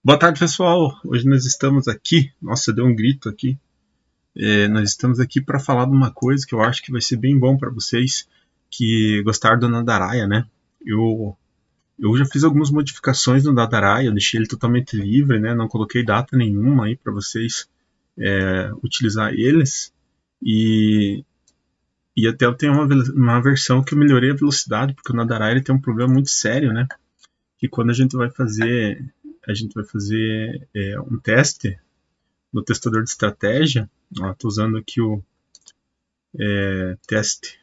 Boa tarde, pessoal. Hoje nós estamos aqui. Nossa, deu um grito aqui. Nós estamos aqui para falar de uma coisa que eu acho que vai ser bem bom para vocês que gostaram do Nadaraya, né? Eu já fiz algumas modificações no Nadaraya, eu deixei ele totalmente livre, né? Não coloquei data nenhuma aí para vocês utilizar eles. E até eu tenho uma versão que eu melhorei a velocidade, porque o Nadaraya ele tem um problema muito sério, né? Que quando a gente vai fazer um teste no testador de estratégia. Estou usando aqui o teste.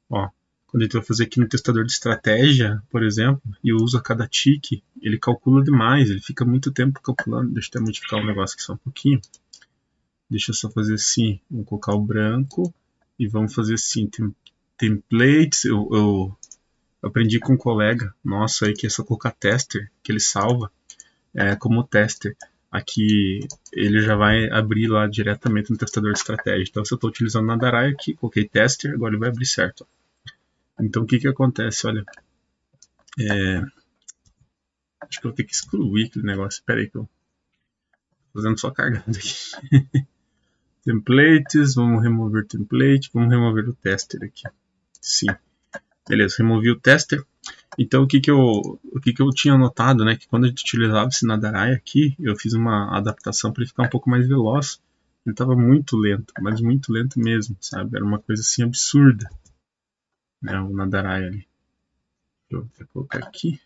Quando a gente vai fazer aqui no testador de estratégia, por exemplo, e eu uso a cada tique, ele calcula demais, ele fica muito tempo calculando. Deixa eu até modificar o negócio aqui só um pouquinho. Deixa eu só fazer assim, vamos colocar o branco e vamos fazer assim, templates. Eu aprendi com um colega nosso aí que é só colocar tester, que ele salva como tester. Aqui ele já vai abrir lá diretamente no testador de estratégia. Então, se eu estou utilizando na Darai aqui, coloquei tester, agora ele vai abrir certo. Então, o que acontece? Olha, acho que eu vou ter que excluir aquele negócio. Espera aí que eu estou fazendo só carregando aqui. Templates, vamos remover template, vamos remover o tester aqui. Sim. Beleza, removi o tester. Então, o que eu tinha notado, né, que quando a gente utilizava esse Nadarai aqui, eu fiz uma adaptação para ele ficar um pouco mais veloz. Ele estava muito lento, mas muito lento mesmo, sabe? Era uma coisa assim absurda, né, o Nadarai ali. Deixa eu colocar aqui.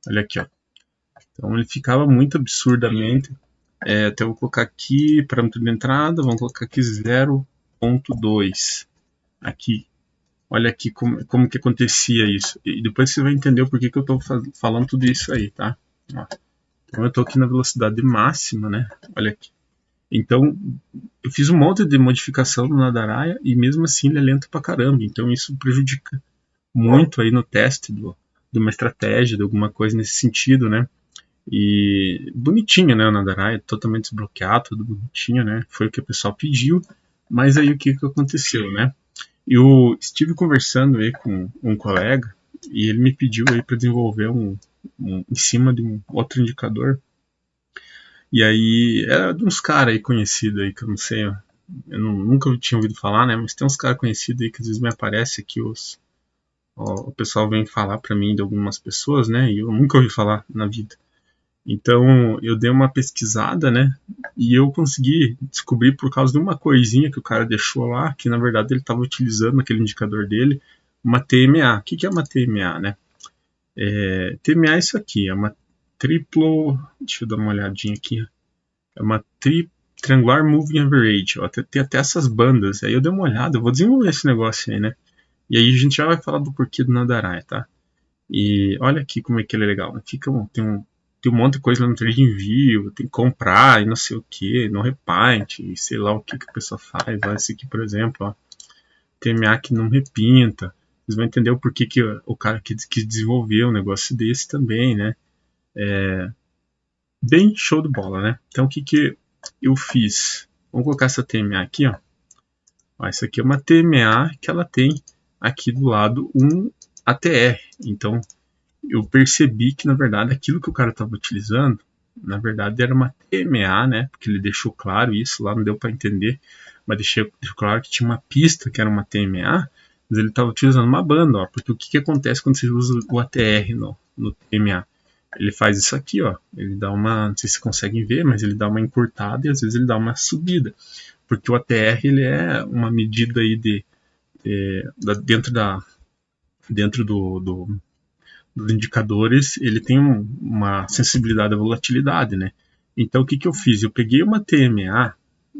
Olha aqui, ó. Então, ele ficava muito absurdamente. Até eu vou colocar aqui, parâmetro de entrada, vamos colocar aqui 0.2. Aqui. Olha aqui como que acontecia isso. E depois você vai entender o porquê que eu estou falando tudo isso aí, tá? Ó. Então eu estou aqui na velocidade máxima, né? Olha aqui. Então eu fiz um monte de modificação no Nadaraya e mesmo assim ele é lento pra caramba. Então isso prejudica muito aí no teste de uma estratégia, de alguma coisa nesse sentido, né? E bonitinho, né? O Nadaraya totalmente desbloqueado, tudo bonitinho, né? Foi o que o pessoal pediu. Mas aí o que aconteceu, né? Eu estive conversando aí com um colega e ele me pediu aí para desenvolver em cima de um outro indicador. E aí era de uns caras aí conhecidos aí que eu não sei, nunca tinha ouvido falar, né? Mas tem uns caras conhecidos aí que às vezes me aparece aqui o pessoal vem falar para mim de algumas pessoas, né? E eu nunca ouvi falar na vida. Então eu dei uma pesquisada, né? E eu consegui descobrir por causa de uma coisinha que o cara deixou lá, que na verdade ele estava utilizando naquele indicador dele, uma TMA. O que é uma TMA, né? TMA é isso aqui, é uma triplo. Deixa eu dar uma olhadinha aqui. É uma Triangular Moving Average. Ó, tem até essas bandas. Aí eu dei uma olhada, eu vou desenvolver esse negócio aí, né? E aí a gente já vai falar do porquê do Nadarai, tá? E olha aqui como é que ele é legal. Tem um monte de coisa lá no TradingView, tem que comprar e não sei o que, no Repaint, e sei lá o que a pessoa faz. Olha esse aqui, por exemplo, ó, TMA que não repinta. Vocês vão entender o porquê que o cara que desenvolveu um negócio desse também, né? Bem show de bola, né? Então o que eu fiz? Vamos colocar essa TMA aqui, ó. Essa aqui é uma TMA que ela tem aqui do lado um ATR. Então eu percebi que na verdade aquilo que o cara estava utilizando, na verdade era uma TMA, né? Porque ele deixou claro isso lá, não deu para entender, mas deixou claro que tinha uma pista que era uma TMA, mas ele estava utilizando uma banda, ó. Porque o que acontece quando você usa o ATR no TMA? Ele faz isso aqui, ó. Ele dá uma, não sei se conseguem ver, mas ele dá uma encurtada e às vezes ele dá uma subida, porque o ATR ele é uma medida aí dentro dos indicadores, ele tem uma sensibilidade à volatilidade, né? Então o que eu fiz? Eu peguei uma TMA,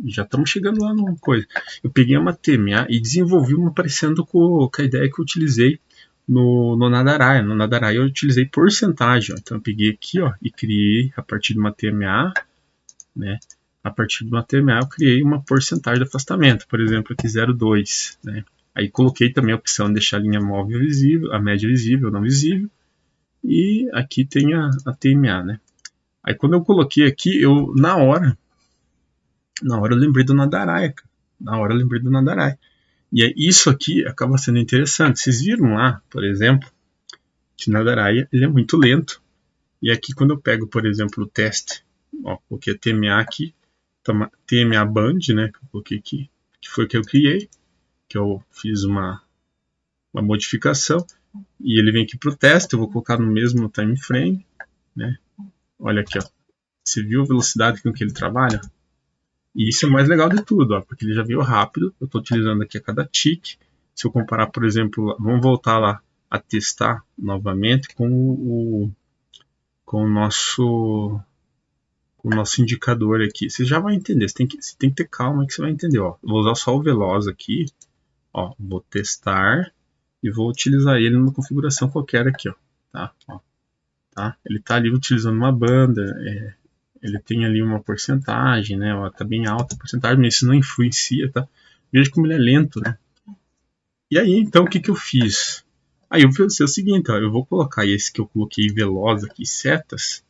já estamos chegando lá numa coisa. Eu peguei uma TMA e desenvolvi uma parecendo com a ideia que eu utilizei no Nadarai. No Nadarai eu utilizei porcentagem. Ó. Então eu peguei aqui, ó, e criei a partir de uma TMA, né? A partir de uma TMA eu criei uma porcentagem de afastamento, por exemplo, aqui 0,2, né? Aí coloquei também a opção de deixar a linha móvel visível, a média visível, não visível, e aqui tem a TMA, né? Aí quando eu coloquei aqui, na hora eu lembrei do Nadarai, cara. Na hora eu lembrei do Nadarai. E isso aqui acaba sendo interessante. Vocês viram lá, por exemplo, que na Nadaraia ele é muito lento. E aqui quando eu pego, por exemplo, o teste, ó, coloquei a TMA aqui, TMA Band, né, que eu coloquei aqui, que foi o que eu criei, que eu fiz uma modificação, e ele vem aqui para o teste, eu vou colocar no mesmo time frame, né, olha aqui, ó, você viu a velocidade com que ele trabalha? E isso é o mais legal de tudo, ó, porque ele já veio rápido, eu estou utilizando aqui a cada tick. Se eu comparar, por exemplo, vamos voltar lá a testar novamente com o nosso indicador aqui. Você já vai entender, você tem que ter calma que você vai entender. Ó. Vou usar só o Veloz aqui, ó, vou testar e vou utilizar ele numa configuração qualquer aqui. Ó, tá? Ó, tá? Ele está ali utilizando uma banda, ele tem ali uma porcentagem, né? Tá bem alta a porcentagem, mas isso não influencia, tá? Veja como ele é lento, né? E aí, então, o que eu fiz? Aí eu pensei o seguinte, ó, eu vou colocar esse que eu coloquei veloz aqui, setas,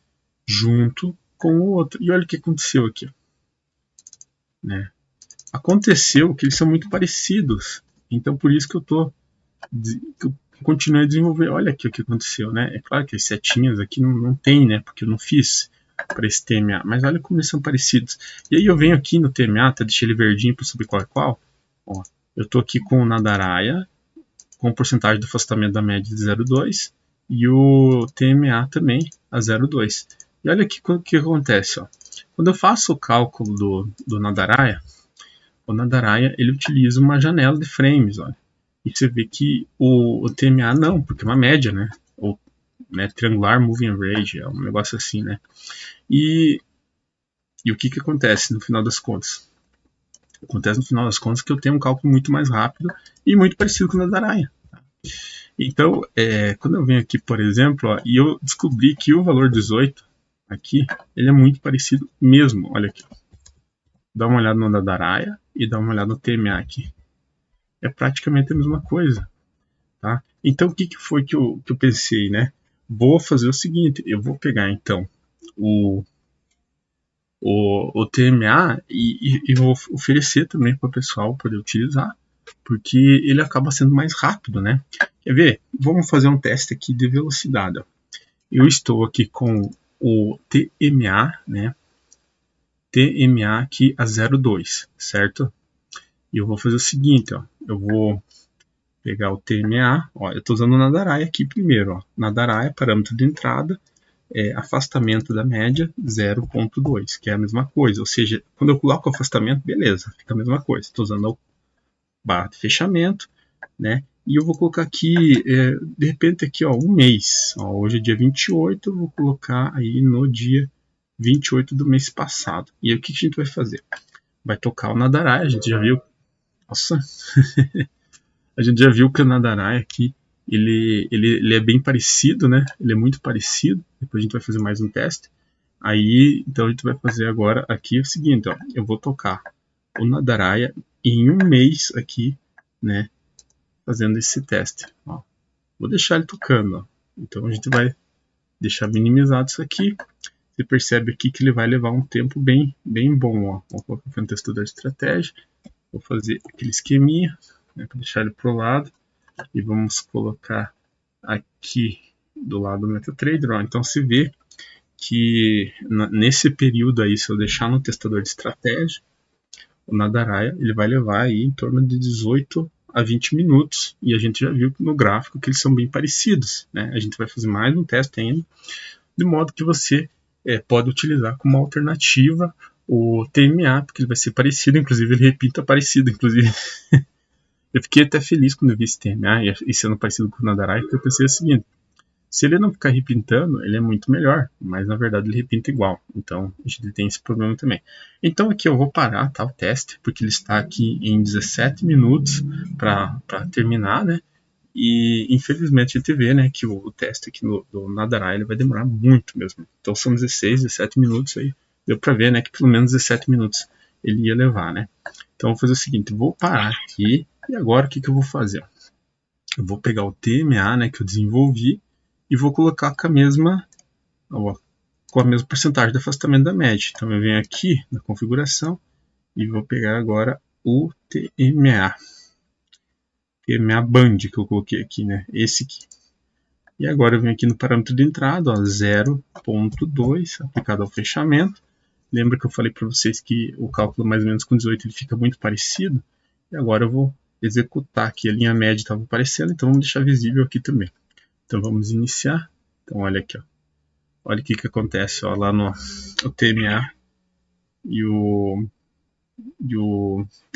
junto com o outro. E olha o que aconteceu aqui. Né? Aconteceu que eles são muito parecidos. Então, por isso que eu continuei a desenvolver. Olha aqui o que aconteceu, né? É claro que as setinhas aqui não tem, né? Porque eu não fiz para esse TMA, mas olha como eles são parecidos. E aí eu venho aqui no TMA, até deixei ele verdinho para saber qual é qual. Ó, eu estou aqui com o Nadaraia, com porcentagem de afastamento da média de 0,2 e o TMA também a 0,2. E olha aqui o que acontece. Ó. Quando eu faço o cálculo do Nadaraia, o Nadaraia ele utiliza uma janela de frames. Olha. E você vê que o TMA não, porque é uma média, né? Ou né, Triangular Moving Average, é um negócio assim, né? E o que acontece no final das contas? Acontece no final das contas que eu tenho um cálculo muito mais rápido e muito parecido com o Nadaraia. Então, quando eu venho aqui, por exemplo, ó, e eu descobri que o valor 18 aqui, ele é muito parecido mesmo. Olha aqui. Dá uma olhada no Nadaraia e dá uma olhada no TMA aqui. É praticamente a mesma coisa. Tá? Então, o que foi que eu pensei, né? Vou fazer o seguinte, eu vou pegar, então, o TMA e vou oferecer também para o pessoal poder utilizar, porque ele acaba sendo mais rápido, né? Quer ver? Vamos fazer um teste aqui de velocidade. Ó. Eu estou aqui com o TMA, né? TMA aqui a 0,2, certo? E eu vou fazer o seguinte, ó. Eu vou pegar o TMA, ó. Eu estou usando o Nadaraia aqui primeiro, ó. Nadaraia, parâmetro de entrada, afastamento da média 0,2, que é a mesma coisa. Ou seja, quando eu coloco o afastamento, beleza, fica a mesma coisa. Estou usando a barra de fechamento, né? E eu vou colocar aqui, de repente aqui, ó, um mês. Ó, hoje é dia 28, eu vou colocar aí no dia 28 do mês passado. E aí o que a gente vai fazer? Vai tocar o Nadaraia, a gente já viu. Nossa! A gente já viu que o Nadaraia aqui, ele é bem parecido, né? Ele é muito parecido. Depois a gente vai fazer mais um teste. Aí, então a gente vai fazer agora aqui o seguinte, ó. Eu vou tocar o Nadaraia em um mês aqui, né? Fazendo esse teste. Ó. Vou deixar ele tocando. Ó. Então a gente vai deixar minimizado isso aqui. Você percebe aqui que ele vai levar um tempo bem bom. Ó. Vou colocar aqui no testador de estratégia. Vou fazer aquele esqueminha, né, para deixar ele para o lado. E vamos colocar aqui do lado do MetaTrader. Ó. Então se vê que nesse período aí, se eu deixar no testador de estratégia, o Nadaraia ele vai levar aí em torno de 18 a 20 minutos. E a gente já viu no gráfico que eles são bem parecidos. Né? A gente vai fazer mais um teste ainda, de modo que você pode utilizar como alternativa o TMA, porque ele vai ser parecido, inclusive ele repita parecido. Inclusive, eu fiquei até feliz quando eu vi esse TMA e sendo parecido com o Nadaraia, porque eu pensei o seguinte, se ele não ficar repintando, ele é muito melhor, mas na verdade ele repinta igual, então a gente tem esse problema também. Então aqui eu vou parar, tá, o teste, porque ele está aqui em 17 minutos para terminar, né? E infelizmente a gente vê, né, que o teste aqui do Nadaraia ele vai demorar muito mesmo. Então são 16, 17 minutos aí. Deu para ver, né, que pelo menos 17 minutos ele ia levar, né? Então eu vou fazer o seguinte, vou parar aqui e agora o que eu vou fazer? Eu vou pegar o TMA, né, que eu desenvolvi e vou colocar com a mesma porcentagem de afastamento da média. Então eu venho aqui na configuração e vou pegar agora o TMA. TMA Band que eu coloquei aqui, né? Esse aqui. E agora eu venho aqui no parâmetro de entrada, 0.2, aplicado ao fechamento. Lembra que eu falei para vocês que o cálculo mais ou menos com 18 ele fica muito parecido? E agora eu vou executar aqui. A linha média estava aparecendo, então vamos deixar visível aqui também. Então vamos iniciar. Então olha aqui, ó. Olha o que acontece ó, lá no TMA e o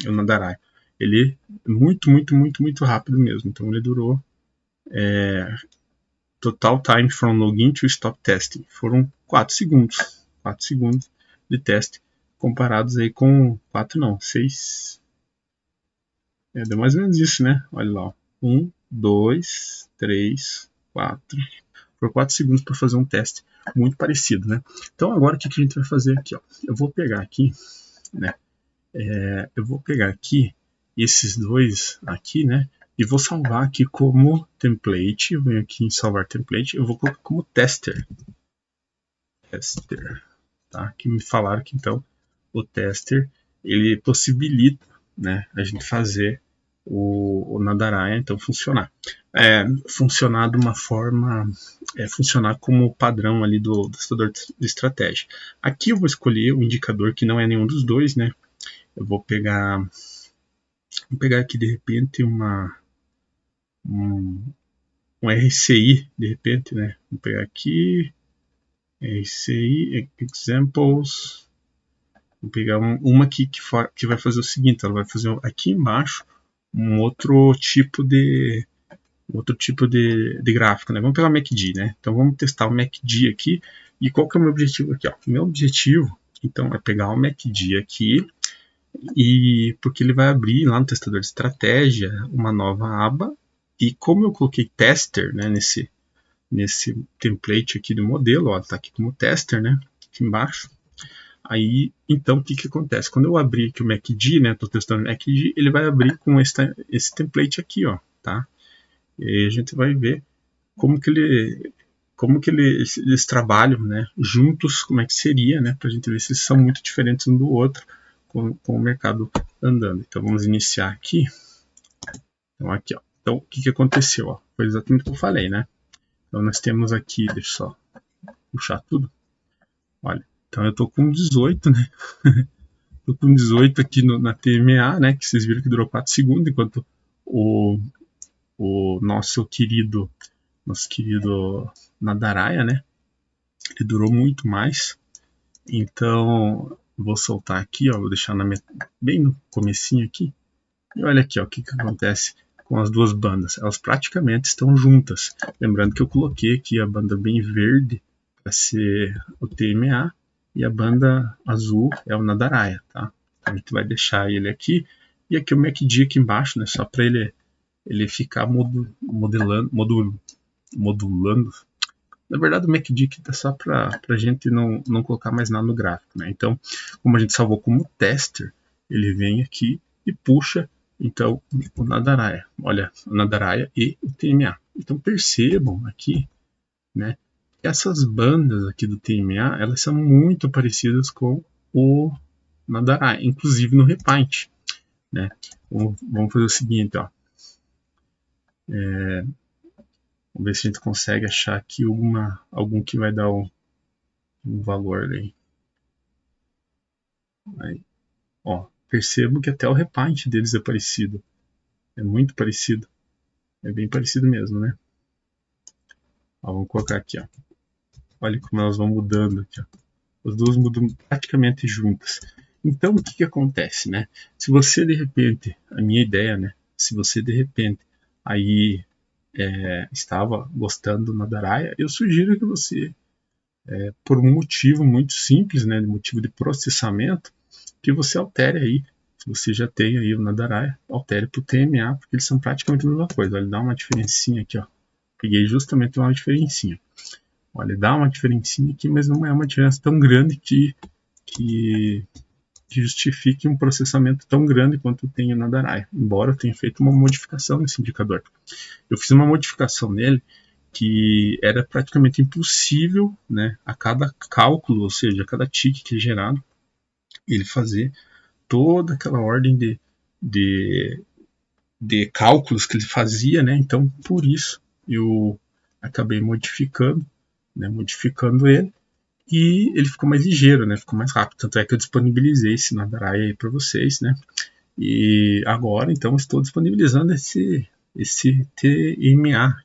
Nadaraia. Ele é muito rápido mesmo. Então ele durou total time from login to stop testing. Foram 4 segundos. 4 segundos de teste comparados aí com 4 não, 6. Deu mais ou menos isso, né? Olha lá, ó. 1, 2, 3, 4. Por 4 segundos para fazer um teste muito parecido, né? Então agora o que a gente vai fazer aqui, ó? Eu vou pegar aqui, né? Eu vou pegar aqui esses dois aqui, né? E vou salvar aqui como template. Eu venho aqui em salvar template. Eu vou colocar como tester. Tester, tá? Que me falaram que então o tester ele possibilita, né, a gente fazer o Nadaraia então funcionar. Funcionar de uma forma, funcionar como padrão ali do testador de estratégia. Aqui eu vou escolher o indicador que não é nenhum dos dois, né? Eu vou pegar aqui de repente um RCI, de repente, né? Vou pegar aqui RCI Examples. Vou pegar uma aqui que vai fazer o seguinte, ela vai fazer aqui embaixo um outro tipo de gráfico, né? Vamos pegar o MACD, né? Então vamos testar o MACD aqui. E qual que é o meu objetivo aqui? Ó? O meu objetivo, então, é pegar o MACD aqui e porque ele vai abrir lá no testador de estratégia uma nova aba. E como eu coloquei tester, né, nesse template aqui do modelo, ó, tá aqui como tester, né? Aqui embaixo. Aí, então, o que acontece? Quando eu abrir aqui o MACD, né, estou testando o MACD, ele vai abrir com esse template aqui, ó, tá? E aí a gente vai ver como que eles trabalham, né, juntos, como é que seria, né, para a gente ver se eles são muito diferentes um do outro com o mercado andando. Então, vamos iniciar aqui. Então, aqui, ó. Então, o que aconteceu? Ó? Foi exatamente o que eu falei, né? Então, nós temos aqui, deixa eu só puxar tudo. Olha, então eu estou com 18, né? Estou com 18 aqui na TMA, né? Que vocês viram que durou 4 segundos, enquanto o nosso querido Nadaraia, né? Ele durou muito mais. Então, vou soltar aqui, ó. Vou deixar bem no comecinho aqui. E olha aqui, ó, o que acontece com as duas bandas. Elas praticamente estão juntas. Lembrando que eu coloquei aqui a banda bem verde para ser o TMA e a banda azul é o Nadaraia, tá? Então a gente vai deixar ele aqui e aqui o MACD aqui embaixo, né? Só para ele ficar modulando. Na verdade o MACD aqui tá só para a gente não colocar mais nada no gráfico, né? Então, como a gente salvou como tester, ele vem aqui e puxa então o Nadaraia. Olha, o Nadaraia e o TMA. Então percebam aqui, né? Essas bandas aqui do TMA, elas são muito parecidas com o Nadaraia, inclusive no repaint, né? Vamos fazer o seguinte, ó. Vamos ver se a gente consegue achar aqui algum que vai dar um valor aí. Ó, percebo que até o repaint deles é parecido. É muito parecido. É bem parecido mesmo, né? Ó, vamos colocar aqui, ó. Olha como elas vão mudando aqui, ó. As duas mudam praticamente juntas. Então, o que acontece, né? Se você, de repente, a minha ideia, né? Se você, de repente, aí estava gostando do Nadaraia, eu sugiro que você, por um motivo muito simples, né? Motivo de processamento, que você altere aí. Se você já tem aí o Nadaraia, altere para o TMA, porque eles são praticamente a mesma coisa. Olha, dá uma diferencinha aqui, ó. Peguei justamente uma diferencinha. Olha, dá uma diferencinha aqui, mas não é uma diferença tão grande que justifique um processamento tão grande quanto tem o Nadaraia, embora eu tenha feito uma modificação nesse indicador. Eu fiz uma modificação nele que era praticamente impossível, né, a cada cálculo, ou seja, a cada tick que é gerado, ele fazer toda aquela ordem de cálculos que ele fazia, né? Então, por isso, eu acabei modificando, né, modificando ele, e ele ficou mais ligeiro, né, ficou mais rápido. Tanto é que eu disponibilizei esse Nadaraia aí para vocês, né, e agora então estou disponibilizando esse TMA.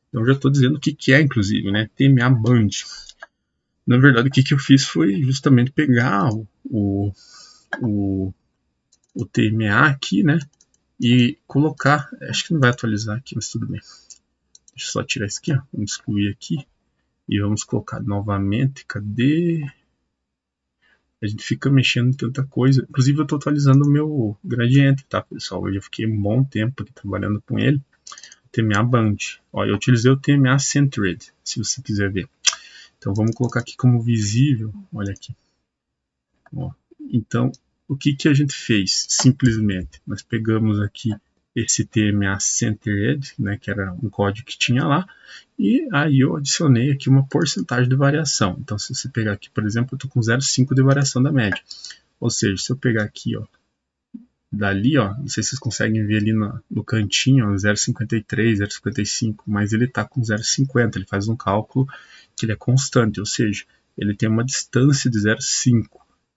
Então já estou dizendo o que é, inclusive, né, TMA Band. Na verdade, o que eu fiz foi justamente pegar o TMA aqui, né, e colocar, acho que não vai atualizar aqui, mas tudo bem. Deixa eu só tirar isso aqui, ó. Vamos excluir aqui e vamos colocar novamente. Cadê? A gente fica mexendo em tanta coisa. Inclusive eu estou atualizando o meu gradiente, tá, pessoal? Eu já fiquei um bom tempo aqui trabalhando com ele. TMA Band. Ó, eu utilizei o TMA Centered, se você quiser ver. Então vamos colocar aqui como visível. Olha aqui. Ó. Então, o que a gente fez? Simplesmente, nós pegamos aqui esse TMA Centered, né, que era um código que tinha lá, e aí eu adicionei aqui uma porcentagem de variação. Então, se você pegar aqui, por exemplo, eu estou com 0,5 de variação da média. Ou seja, se eu pegar aqui, ó, dali, ó, não sei se vocês conseguem ver ali no cantinho, 0,53, 0,55, mas ele está com 0,50, ele faz um cálculo que ele é constante, ou seja, ele tem uma distância de 0,5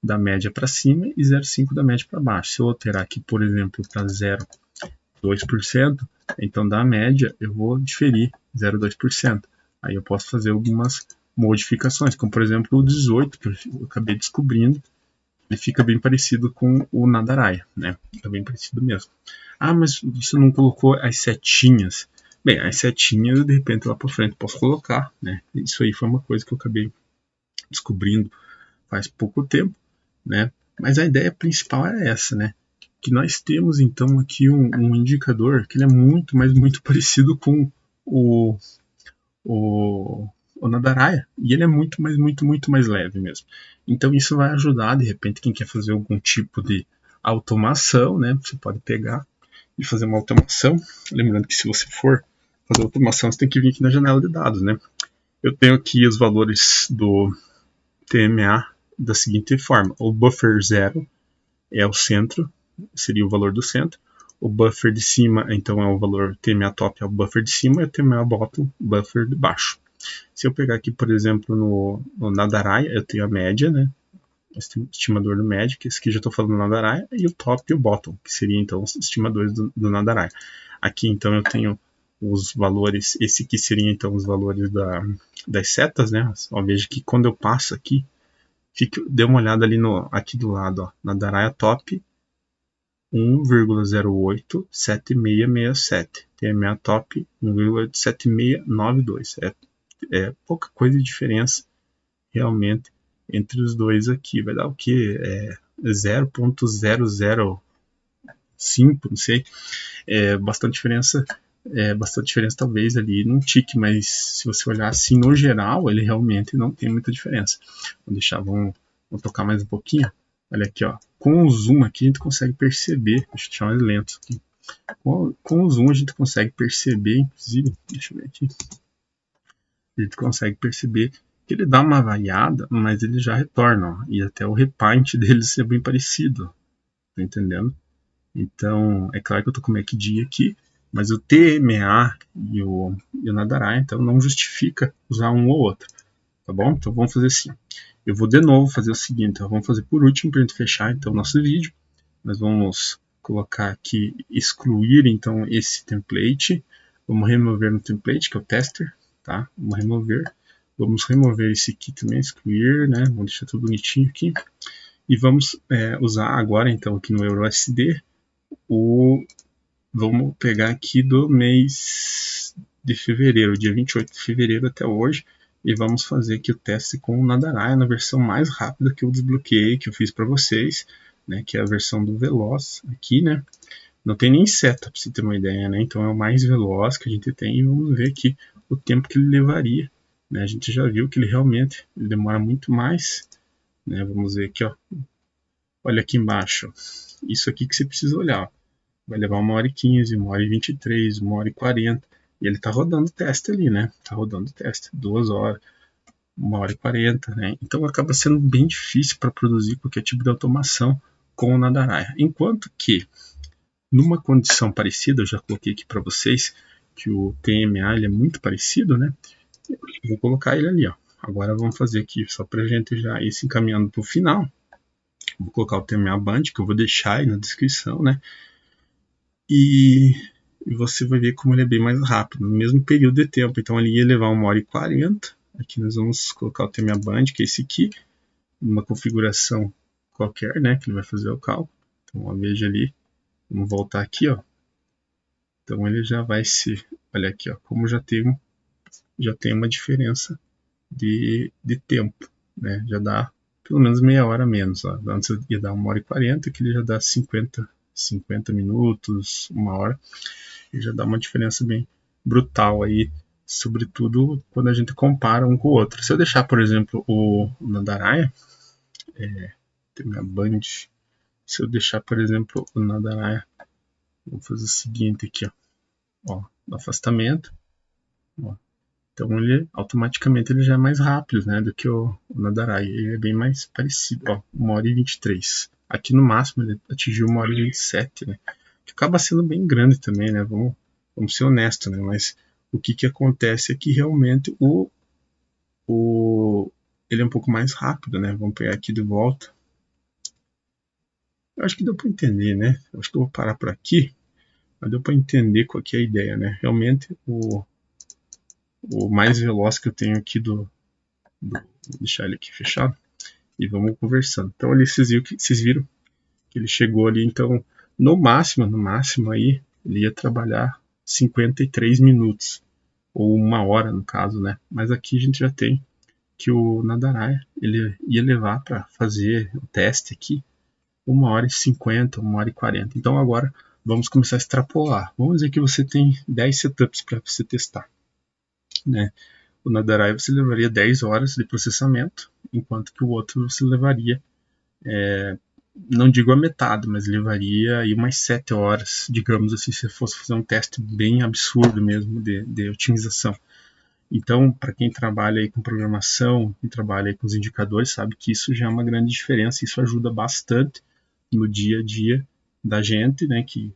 da média para cima e 0,5 da média para baixo. Se eu alterar aqui, por exemplo, para 0,2%, então da média eu vou diferir 0,2%. Aí eu posso fazer algumas modificações, como por exemplo o 18, que eu acabei descobrindo, ele fica bem parecido com o Nadaraia, né? Fica bem parecido mesmo. Ah, mas você não colocou as setinhas. Bem, as setinhas, de repente, lá para frente posso colocar, né? Isso aí foi uma coisa que eu acabei descobrindo faz pouco tempo, né? Mas a ideia principal é essa, né? Que nós temos, então, aqui um indicador que ele é muito, mas muito parecido com o Nadaraia, e ele é muito mais leve mesmo. Então isso vai ajudar, de repente, quem quer fazer algum tipo de automação, né? Você pode pegar e fazer uma automação. Lembrando que se você for fazer automação, você tem que vir aqui na janela de dados, né? Eu tenho aqui os valores do TMA da seguinte forma: o buffer 0 é o centro, seria o valor do centro. O buffer de cima, então, é o valor TMA top, é o buffer de cima, e o TMA bottom, buffer de baixo. Se eu pegar aqui, por exemplo, no Nadaraia, eu tenho a média, né? Estimador do médio, que esse aqui já estou falando no Nadaraia, e o top e o bottom, que seriam então os estimadores do Nadaraia. Aqui então eu tenho os valores, esse aqui seria então os valores das setas, né? Ó, veja que quando eu passo aqui, dê uma olhada ali aqui do lado, ó, Nadaraia top 1,087667, TMA top 1,7692. É pouca coisa de diferença realmente entre os dois aqui. Vai dar o que? 0,005, não sei. Bastante diferença talvez ali num tique, mas se você olhar assim no geral, ele realmente não tem muita diferença. Vamos tocar mais um pouquinho. Olha aqui, ó. Com o zoom aqui a gente consegue perceber, deixa eu deixar mais lento aqui. Com o zoom a gente consegue perceber, inclusive, deixa eu ver aqui. A gente consegue perceber que ele dá uma variada, mas ele já retorna, ó, e até o repaint dele ser bem parecido, tá entendendo? Então, é claro que eu tô com o MACD aqui, mas o TMA e o Nadaraia, então não justifica usar um ou outro, tá bom? Então vamos fazer assim. Eu vou de novo fazer o seguinte, então vamos fazer por último para a gente fechar então o nosso vídeo. Nós vamos colocar aqui, excluir então esse template, vamos remover no template, que é o tester, tá? Vamos remover esse aqui também, excluir, né? Vamos deixar tudo bonitinho aqui. E vamos usar agora então aqui no EuroSD vamos pegar aqui do mês de fevereiro, dia 28 de fevereiro até hoje, e vamos fazer aqui o teste com o Nadaraia na versão mais rápida que eu desbloqueei, que eu fiz para vocês, né, que é a versão do Veloz aqui, né? Não tem nem seta, para você ter uma ideia, né? Então é o mais veloz que a gente tem, e vamos ver aqui o tempo que ele levaria, né? A gente já viu que ele realmente demora muito mais, né? Vamos ver aqui, ó. Olha aqui embaixo, isso aqui que você precisa olhar, ó. Vai levar 1h15, 1h23, 1h40. E ele tá rodando o teste ali, né? Tá rodando o teste. 2 horas, 1h40, né? Então acaba sendo bem difícil para produzir qualquer tipo de automação com o Nadaraia. Enquanto que, numa condição parecida, eu já coloquei aqui para vocês, que o TMA ele é muito parecido, né? Vou colocar ele ali, ó. Agora vamos fazer aqui, só para a gente já ir se encaminhando para o final. Vou colocar o TMA Band, que eu vou deixar aí na descrição, né? E você vai ver como ele é bem mais rápido, no mesmo período de tempo. Então ele ia levar 1h40. Aqui nós vamos colocar o TMA Band, que é esse aqui, numa configuração qualquer, né? Que ele vai fazer o cálculo. Então ó, veja ali, vamos voltar aqui, ó. Então ele já vai se, olha aqui, ó, como já tem uma diferença de tempo, né? Já dá pelo menos meia hora a menos. Ó. Antes ia dar 1h40, que ele já dá 50 minutos, 1 hora. E já dá uma diferença bem brutal aí, sobretudo quando a gente compara um com o outro. Se eu deixar, por exemplo, o Nadaraia, tem minha Band. Se eu deixar, por exemplo, o Nadaraia, vou fazer o seguinte aqui, ó, no afastamento, ó. Então ele automaticamente ele já é mais rápido, né, do que o Nadaraia. Ele é bem mais parecido, ó, 1h23. Aqui no máximo ele atingiu 1h27, né? Que acaba sendo bem grande também, né? Vamos ser honestos, né? Mas o que acontece é que realmente ele é um pouco mais rápido, né? Vamos pegar aqui de volta. Eu acho que deu para entender, né? Eu acho que eu vou parar por aqui, mas deu para entender qual que é a ideia, né? Realmente o mais veloz que eu tenho aqui vou deixar ele aqui fechado e vamos conversando. Então ali vocês viram que ele chegou ali, então no máximo aí ele ia trabalhar 53 minutos ou 1 hora no caso, né? Mas aqui a gente já tem que o Nadaraia ele ia levar para fazer o teste aqui 1h50, 1h40. Então agora vamos começar a extrapolar. Vamos dizer que você tem 10 setups para você testar, né? O Nadaraia você levaria 10 horas de processamento, enquanto que o outro você levaria, não digo a metade, mas levaria aí umas 7 horas, digamos assim, se fosse fazer um teste bem absurdo mesmo de otimização. Então, para quem trabalha aí com programação, quem trabalha aí com os indicadores, sabe que isso já é uma grande diferença, isso ajuda bastante no dia a dia da gente, né, que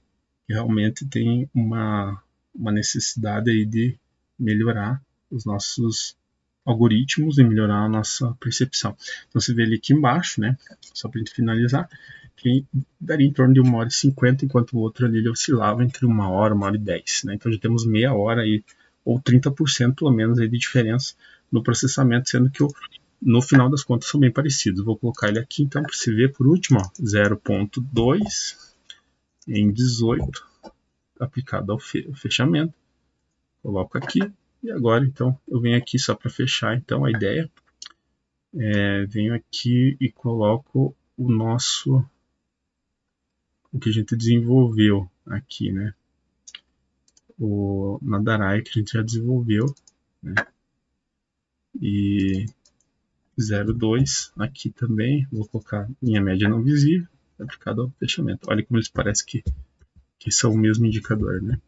realmente tem uma necessidade aí de melhorar os nossos algoritmos e melhorar a nossa percepção. Então você vê ali aqui embaixo, né, só para a gente finalizar, que daria em torno de 1h50, enquanto o outro ali ele oscilava entre 1 hora, 1h10. Né? Então já temos meia hora aí, ou 30% pelo menos aí de diferença no processamento, sendo que no final das contas são bem parecidos. Vou colocar ele aqui então para você ver por último, 0.2 em 18 aplicado ao fechamento. Coloco aqui e agora então eu venho aqui só para fechar então a ideia. Venho aqui e coloco o que a gente desenvolveu aqui, né? O Nadaraia que a gente já desenvolveu, né? E 0,2 aqui também, vou colocar minha média não visível, aplicado ao fechamento. Olha como eles parecem que são o mesmo indicador, né?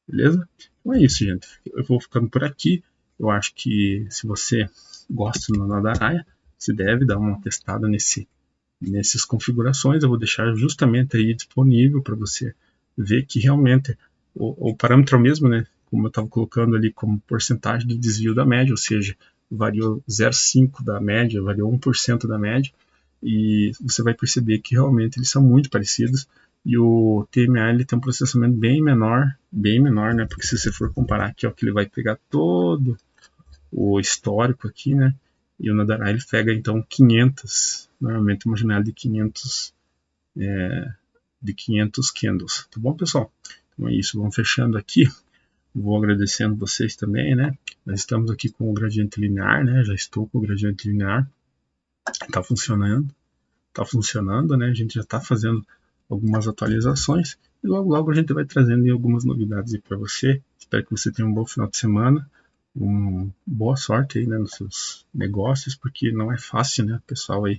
Beleza? Então é isso, gente. Eu vou ficando por aqui. Eu acho que se você gosta do Nadaraia, você deve dar uma testada nessas configurações. Eu vou deixar justamente aí disponível para você ver que realmente o parâmetro é o mesmo, né? Como eu estava colocando ali como porcentagem de desvio da média, ou seja, variou 0,5 da média, variou 1% da média, e você vai perceber que realmente eles são muito parecidos. E o TMA ele tem um processamento bem menor, né? Porque se você for comparar aqui, ó, que ele vai pegar todo o histórico aqui, né? E o Nadaraia ele pega então 500, normalmente uma janela de 500 candles. Tá bom, pessoal? Então é isso, vamos fechando aqui. Vou agradecendo vocês também, né? Nós estamos aqui com o gradiente linear, né? Já estou com o gradiente linear. Tá funcionando, né? A gente já está fazendo algumas atualizações e logo a gente vai trazendo algumas novidades para você. Espero que você tenha um bom final de semana, boa sorte aí, né, nos seus negócios, porque não é fácil, né? O pessoal aí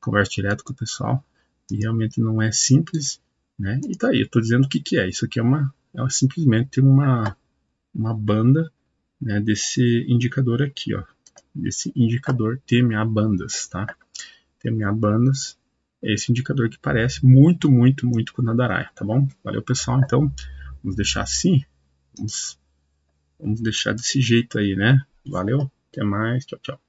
conversa direto com o pessoal e realmente não é simples, né? E tá aí, eu estou dizendo o que é. Isso aqui é simplesmente uma banda, né, desse indicador aqui, ó, desse indicador TMA bandas, tá? TMA bandas é esse indicador que parece muito com o Nadaraia, tá bom? Valeu, pessoal. Então, vamos deixar assim. Vamos Vamos deixar desse jeito aí, né? Valeu, até mais, tchau, tchau.